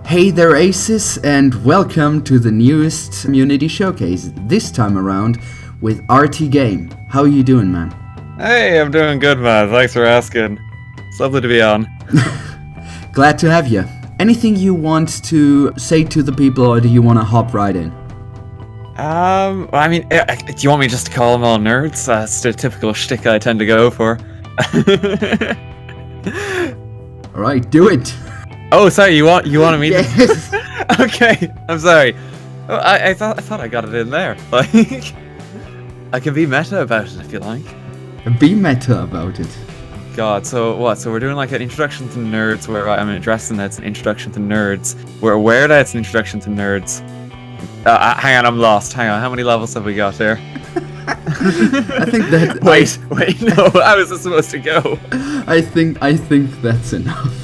Hey there Aces, and welcome to the newest community showcase, this time around with RTGame. How are you doing, man? Hey, I'm doing good, man. Thanks for asking. It's lovely to be on. Glad to have you. Anything you want to say to the people, or do you want to hop right in? I mean, do you want me just to call them all nerds? That's the typical shtick I tend to go for. Alright, do it! Oh, sorry, you wanted me Yes. to... Okay, I'm sorry. Oh, I thought I got it in there. Like, I can be meta about it if you like. Be meta about it. God, so what? So we're doing like an introduction to nerds where I'm addressing that it's an introduction to nerds. We're aware that it's an introduction to nerds. Hang on, I'm lost. Hang on, how many levels have we got there? I think that... Wait, no, how is this supposed to go? I think that's enough.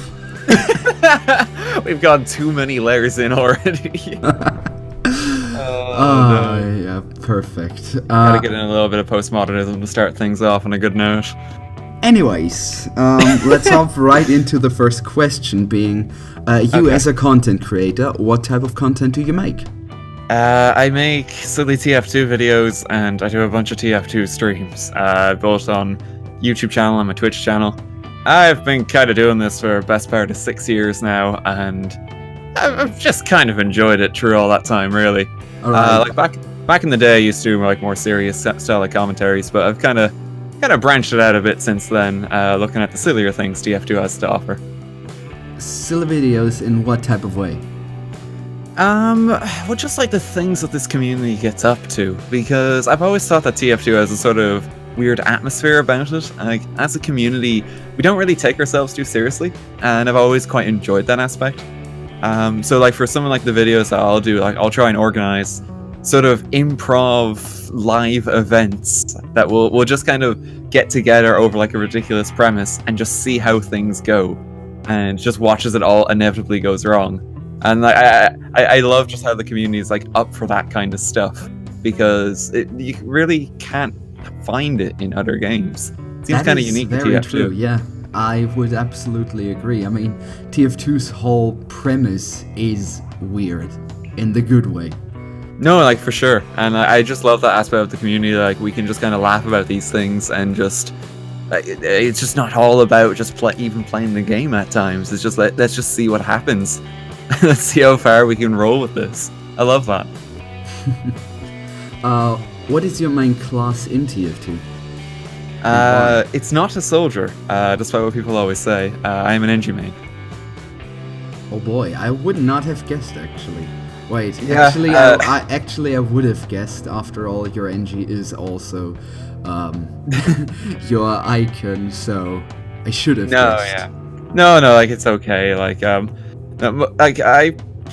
We've got too many layers in already. No. Yeah, perfect. Gotta get in a little bit of postmodernism to start things off on a good note. Anyways, let's hop right into the first question, being, you as a content creator, what type of content do you make? I make silly TF2 videos, and I do a bunch of TF2 streams, both on YouTube channel and my Twitch channel. I've been kind of doing this for the best part of 6 years now, and I've just kind of enjoyed it through all that time, really. Like back in the day, I used to do like more serious style of commentaries, but I've kind of branched it out a bit since then, looking at the sillier things TF2 has to offer. Silly videos in what type of way? Well, just like the things that this community gets up to, because I've always thought that TF2 has a sort of weird atmosphere about it. Like, as a community, we don't really take ourselves too seriously, and I've always quite enjoyed that aspect. So like for some of like the videos that I'll do, like I'll try and organize sort of improv live events that we'll just kind of get together over like a ridiculous premise and just see how things go, and just watch as it all inevitably goes wrong. And I love just how the community is like up for that kind of stuff, because you really can't find it in other games. It seems kind of unique to TF2. True, yeah. I would absolutely agree. I mean, TF2's whole premise is weird, in the good way. No, like for sure. And I just love that aspect of the community. Like we can just kind of laugh about these things, and just it's just not all about just even playing the game at times. It's just let's just see what happens. Let's see how far we can roll with this. I love that. What is your main class in TF2? It's not a soldier, despite what people always say. I am an NG main. Oh boy, I would not have guessed actually. Wait, Yeah, I would have guessed. After all, your NG is also your icon, so I should have guessed. Yeah. No, like it's okay. Like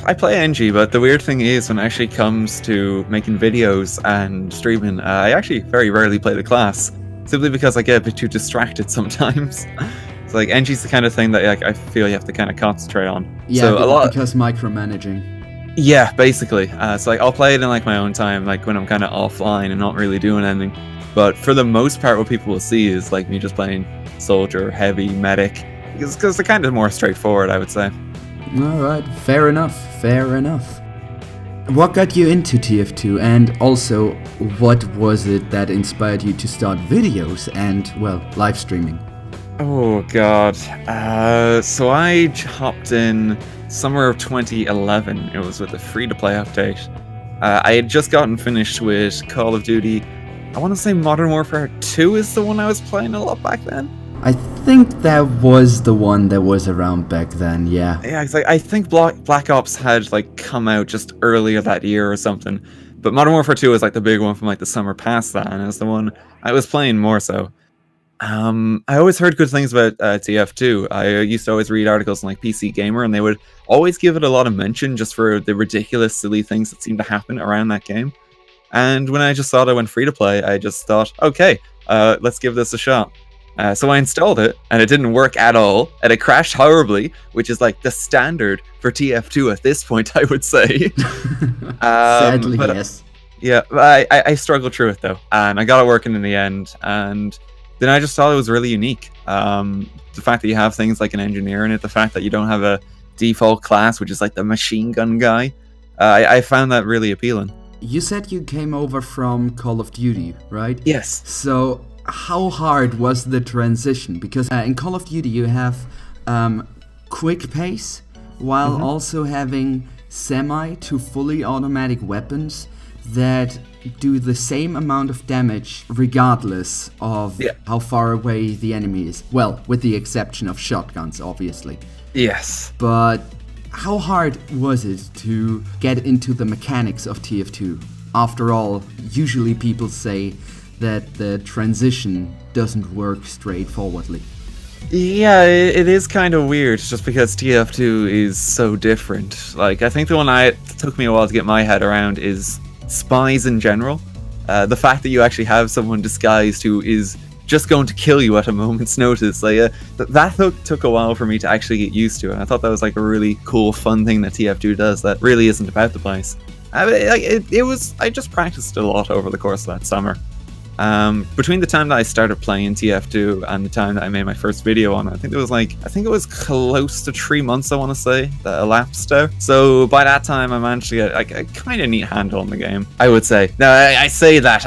I play NG, but the weird thing is when it actually comes to making videos and streaming, I actually very rarely play the class, simply because I get a bit too distracted sometimes. It's like NG's the kind of thing that like I feel you have to kind of concentrate on. Yeah, so because micromanaging. Yeah, basically. So like I'll play it in like my own time, like when I'm kind of offline and not really doing anything. But for the most part, what people will see is like me just playing soldier, heavy, medic, because they're kind of more straightforward, I would say. Alright, fair enough. What got you into TF2, and also what was it that inspired you to start videos and, well, live streaming? Oh god. So I hopped in summer of 2011. It was with the free-to-play update. I had just gotten finished with Call of Duty. I want to say Modern Warfare 2 is the one I was playing a lot back then. I think that was the one that was around back then, yeah. Yeah, I think Black Ops had like come out just earlier that year or something. But Modern Warfare 2 was like the big one from like the summer past that, and it was the one I was playing more so. I always heard good things about TF2. I used to always read articles on like PC Gamer, and they would always give it a lot of mention just for the ridiculous, silly things that seemed to happen around that game. And when I just saw that it went free to play, I just thought, okay, let's give this a shot. So I installed it, and it didn't work at all, and it crashed horribly, which is like the standard for TF2 at this point, I would say. Sadly, yes. Yeah, I struggled through it though, and I got it working in the end, and then I just thought it was really unique. The fact that you have things like an engineer in it, the fact that you don't have a default class, which is like the machine gun guy. I found that really appealing. You said you came over from Call of Duty, right? Yes. So how hard was the transition? Because in Call of Duty you have quick pace while also having semi to fully automatic weapons that do the same amount of damage regardless of how far away the enemy is. Well, with the exception of shotguns, obviously. Yes. But how hard was it to get into the mechanics of TF2? After all, usually people say that the transition doesn't work straightforwardly. Yeah, it is kind of weird just because TF2 is so different. Like, I think the one it took me a while to get my head around is spies in general. The fact that you actually have someone disguised who is just going to kill you at a moment's notice, like that took a while for me to actually get used to, and I thought that was like a really cool, fun thing that TF2 does that really isn't about the place. I just practiced a lot over the course of that summer. Between the time that I started playing TF2 and the time that I made my first video on it, I think it was close to 3 months, I want to say, that elapsed there. So by that time, I managed to get like a kind of neat handle on the game, I would say. Now, I say that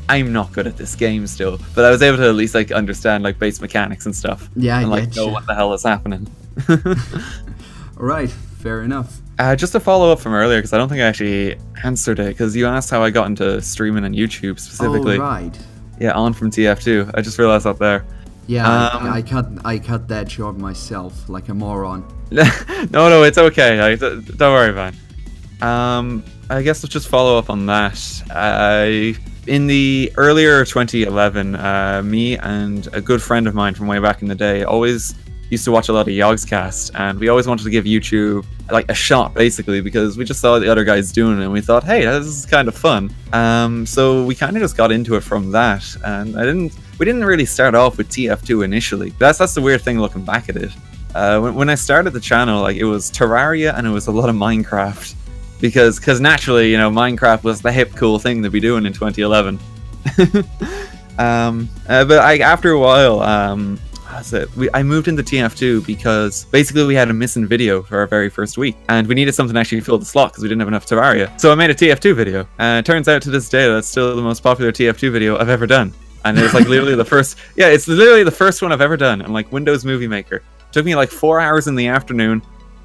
I'm not good at this game still, but I was able to at least like understand like base mechanics and stuff. Yeah, and like know what the hell is happening. All right, fair enough. Just to follow up from earlier, because I don't think I actually answered it, because you asked how I got into streaming on YouTube specifically. Oh, right. Yeah, on from TF2. I just realized that there. Yeah, I cut that short myself, like a moron. No, it's okay. Don't worry, man. I guess let's just follow up on that. In the earlier 2011, me and a good friend of mine from way back in the day always used to watch a lot of Yogscast, and we always wanted to give YouTube like a shot, basically, because we just saw the other guys doing it and we thought, hey, this is kind of fun. So we kind of just got into it from that, and we didn't really start off with TF2 initially. That's the weird thing looking back at it. When I started the channel, like, it was Terraria and it was a lot of Minecraft, because naturally, you know, Minecraft was the hip cool thing to be doing in 2011. But after a while, I moved into TF2 because basically we had a missing video for our very first week, and we needed something to actually fill the slot because we didn't have enough Terraria. So I made a TF2 video, and it turns out to this day that's still the most popular TF2 video I've ever done. And it's like literally the first, it's literally the first one I've ever done on like Windows Movie Maker. It took me like 4 hours in the afternoon.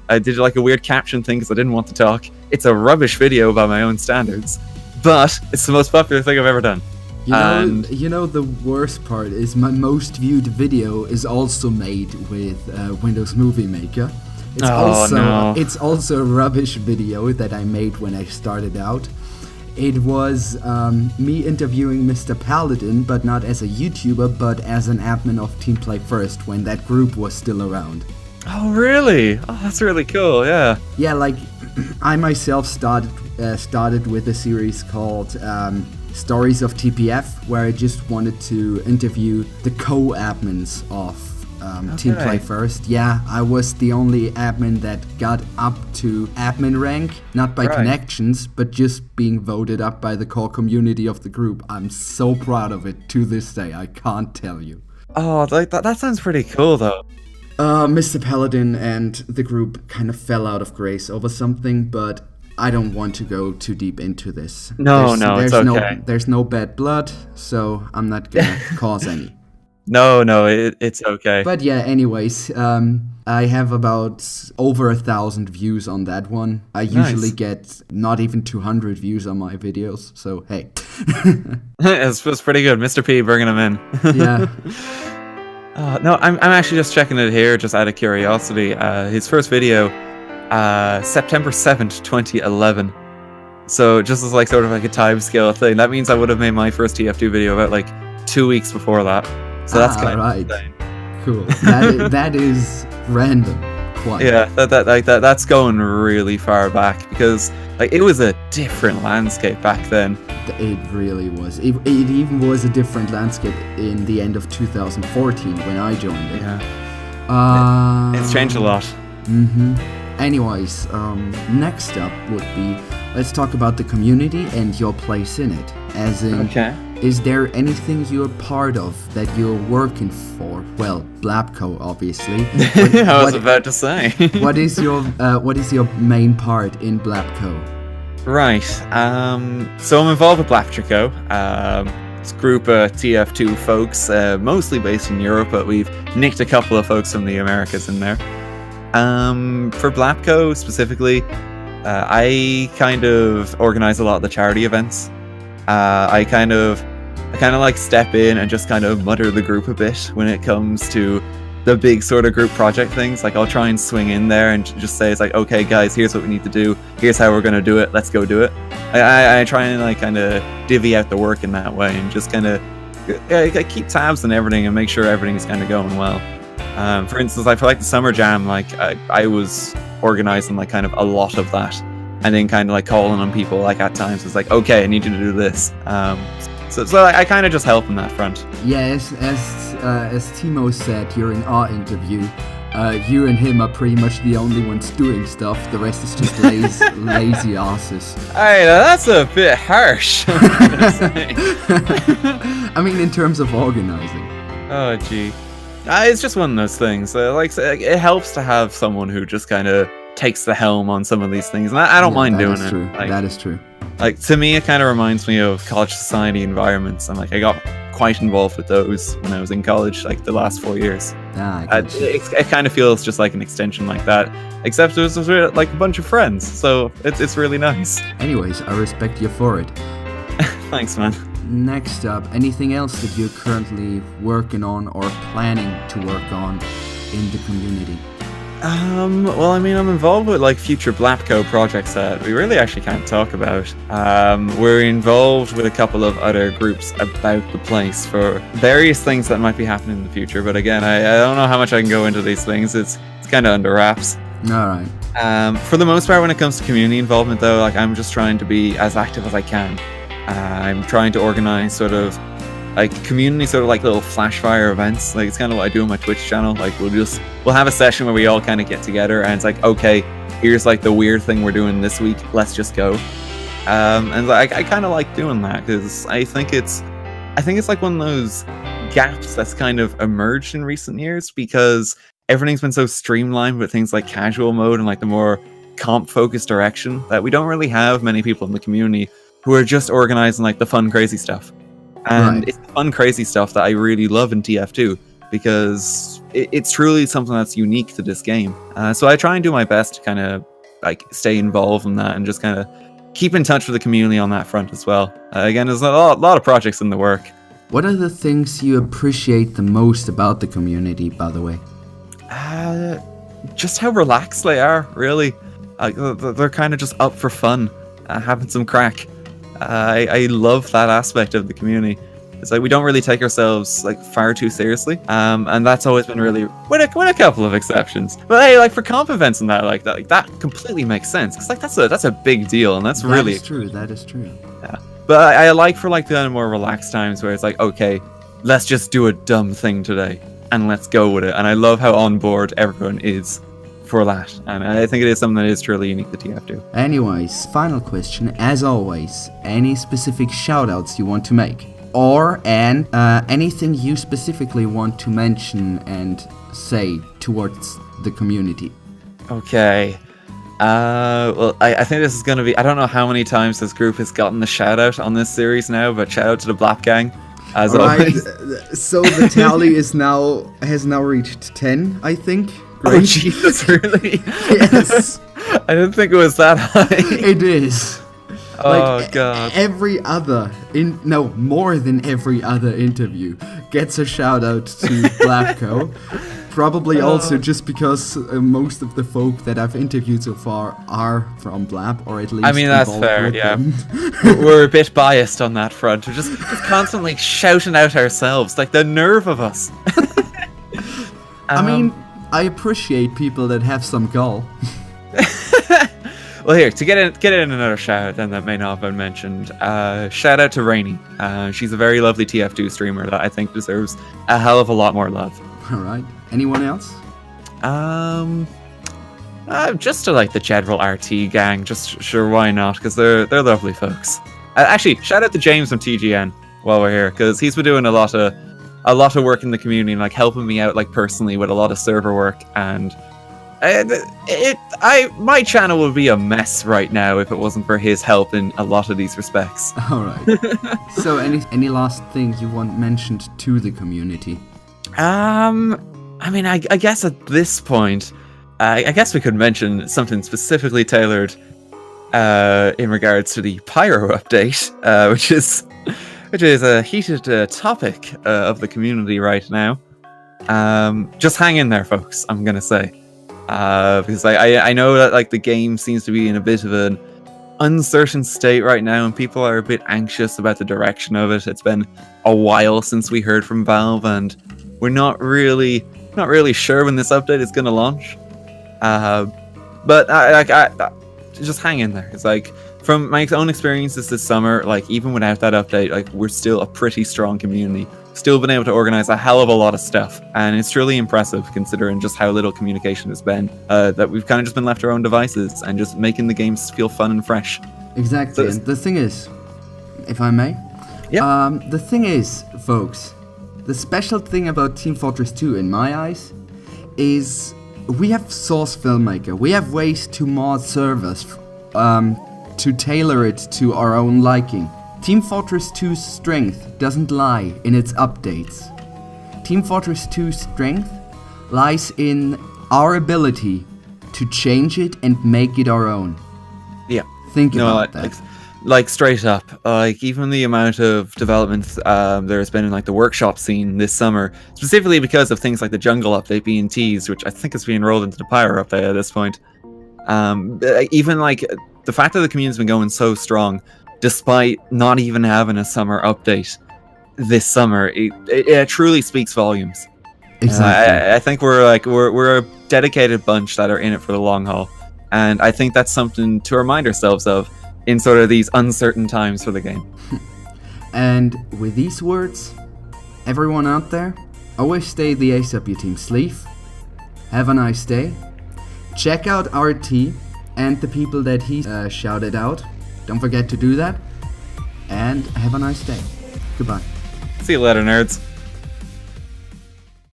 I did like a weird caption thing because I didn't want to talk. It's a rubbish video by my own standards, but it's the most popular thing I've ever done. You know, the worst part is my most viewed video is also made with Windows Movie Maker. It's also a rubbish video that I made when I started out. It was me interviewing Mr. Paladin, but not as a YouTuber, but as an admin of Team Play First when that group was still around. Oh, really? Oh, that's really cool, yeah. Yeah, like, I myself started with a series called Stories of TPF, where I just wanted to interview the co-admins of Team Play First. Yeah, I was the only admin that got up to admin rank, not by connections, but just being voted up by the core community of the group. I'm so proud of it to this day, I can't tell you. Oh, like that sounds pretty cool, though. Mr. Paladin and the group kind of fell out of grace over something, but I don't want to go too deep into this. It's okay. There's no bad blood, so I'm not gonna cause any. No, it's okay. But yeah, anyways, I have about over 1,000 views on that one. I usually get not even 200 views on my videos, so hey. It's pretty good. Mr. P bringing them in. Yeah. No, I'm actually just checking it here, just out of curiosity. His first video, September 7th, 2011. So just as like sort of like a time scale thing, that means I would have made my first TF2 video about like 2 weeks before that. So that's kind of insane. Cool. That is random. Quite. Yeah, that's going really far back, because like it was a different landscape back then. It really was. It even was a different landscape in the end of 2014 when I joined it. Yeah. It's changed a lot. Anyways, next up would be, let's talk about the community and your place in it. As in, Okay. is there anything you're part of that you're working for? Well, Blabco, obviously. I was about to say. what is your main part in Blabco? Right. So I'm involved with Blaptrico. It's a group of TF2 folks, mostly based in Europe, but we've nicked a couple of folks from the Americas in there. For Blapco specifically, I kind of organize a lot of the charity events. I kind of like step in and just kind of mutter the group a bit when it comes to the big sort of group project things. Like I'll try and swing in there and just say, it's like, okay guys, here's what we need to do, here's how we're gonna do it, let's go do it. I try and like kind of divvy out the work in that way and just kind of keep tabs on everything and make sure everything is kind of going well. For instance, like for like the summer jam, like I was organizing like kind of a lot of that, and then kind of like calling on people like at times. It's like, okay, I need you to do this. So I kind of just help on that front. Yeah, as Timo said during our interview, you and him are pretty much the only ones doing stuff. The rest is just lazy asses. Hey, that's a bit harsh. I mean, in terms of organizing. Oh, gee. It's just one of those things. Like it helps to have someone who just kind of takes the helm on some of these things, and I don't mind doing it. Like, that is true. Like to me, it kind of reminds me of college society environments, and like I got quite involved with those when I was in college, like the last 4 years. It kind of feels just like an extension like that, except it was like a bunch of friends, so it's really nice. Anyways, I respect you for it. Thanks, man. Next up, anything else that you're currently working on or planning to work on in the community? Well, I mean, I'm involved with like future Blapco projects that we really actually can't talk about. We're involved with a couple of other groups about the place for various things that might be happening in the future. But again, I don't know how much I can go into these things. It's kind of under wraps. All right. For the most part, when it comes to community involvement, though, like I'm just trying to be as active as I can. I'm trying to organize sort of like community sort of like little flash fire events. Like it's kind of what I do on my Twitch channel. Like we'll have a session where we all kind of get together and it's like, okay, here's like the weird thing we're doing this week, let's just go. And like I kind of like doing that because I think it's like one of those gaps that's kind of emerged in recent years because everything's been so streamlined with things like casual mode and like the more comp focused direction that we don't really have many people in the community who are just organizing like the fun crazy stuff. And It's the fun crazy stuff that I really love in TF2 because it's truly something that's unique to this game. So I try and do my best to kind of like stay involved in that and just kind of keep in touch with the community on that front as well. Again, there's a lot of projects in the work. What are the things you appreciate the most about the community, by the way? Just how relaxed they are, really. They're kind of just up for fun, having some crack. I love that aspect of the community. It's like we don't really take ourselves like far too seriously, and that's always been really with a couple of exceptions. But hey, like for comp events and that completely makes sense because like that's a big deal, and that's really true. That is true. Yeah, but I like for like the more relaxed times where it's like, okay, let's just do a dumb thing today and let's go with it. And I love how on board everyone is for that, and I think it is something that is truly unique to TF2. Anyways, final question, as always, any specific shoutouts you want to make? Or anything you specifically want to mention and say towards the community? Okay. Well, I think this is going to be... I don't know how many times this group has gotten the shout-out on this series now, but shout-out to the Blap Gang, as always. So the tally has now reached 10, I think. Great. Oh, Jesus, really? Yes. I didn't think it was that high. It is. Oh, God. More than every other interview gets a shout out to Blapco. Probably also just because most of the folk that I've interviewed so far are from Blap, or at least I mean, that's fair, yeah. We're a bit biased on that front. We're just constantly shouting out ourselves, like the nerve of us. I mean, I appreciate people that have some gall. Well, here, to get in another shout out then that may not have been mentioned, shout out to Rainee. She's a very lovely TF2 streamer that I think deserves a hell of a lot more love. Alright. Anyone else? Just to like the general RT gang, just sure, why not? Because they're lovely folks. Actually, shout out to James from TGN while we're here, because he's been doing a lot of work in the community and like helping me out like personally with a lot of server work, and my channel would be a mess right now if it wasn't for his help in a lot of these respects. All right. So any last thing you want mentioned to the community? I mean, I guess at this point, I guess we could mention something specifically tailored in regards to the Pyro update, which is a heated topic of the community right now. Just hang in there, folks, I'm gonna say. Because I know that like the game seems to be in a bit of an uncertain state right now, and people are a bit anxious about the direction of it. It's been a while since we heard from Valve, and we're not really sure when this update is gonna launch. But I just hang in there. It's like, from my own experiences this summer, like even without that update, like we're still a pretty strong community. Still been able to organize a hell of a lot of stuff, and it's truly impressive considering just how little communication has been. That we've kind of just been left to our own devices and just making the games feel fun and fresh. Exactly. And the thing is, if I may, the thing is, folks, the special thing about Team Fortress 2 in my eyes is we have Source Filmmaker. We have ways to mod servers to tailor it to our own liking. Team Fortress 2's strength doesn't lie in its updates. Team Fortress 2's strength lies in our ability to change it and make it our own. Yeah. Think about that. Like straight up, like even the amount of development there's been in like the workshop scene this summer, specifically because of things like the jungle update being teased, which I think is being rolled into the Pyro update at this point. Even like the fact that the community's been going so strong, despite not even having a summer update this summer, it truly speaks volumes. Exactly. I think we're a dedicated bunch that are in it for the long haul, and I think that's something to remind ourselves of in sort of these uncertain times for the game. And with these words, everyone out there, always stay the ace up your team's sleeve. Have a nice day. Check out RT and the people that he shouted out. Don't forget to do that. And have a nice day. Goodbye. See you later, nerds.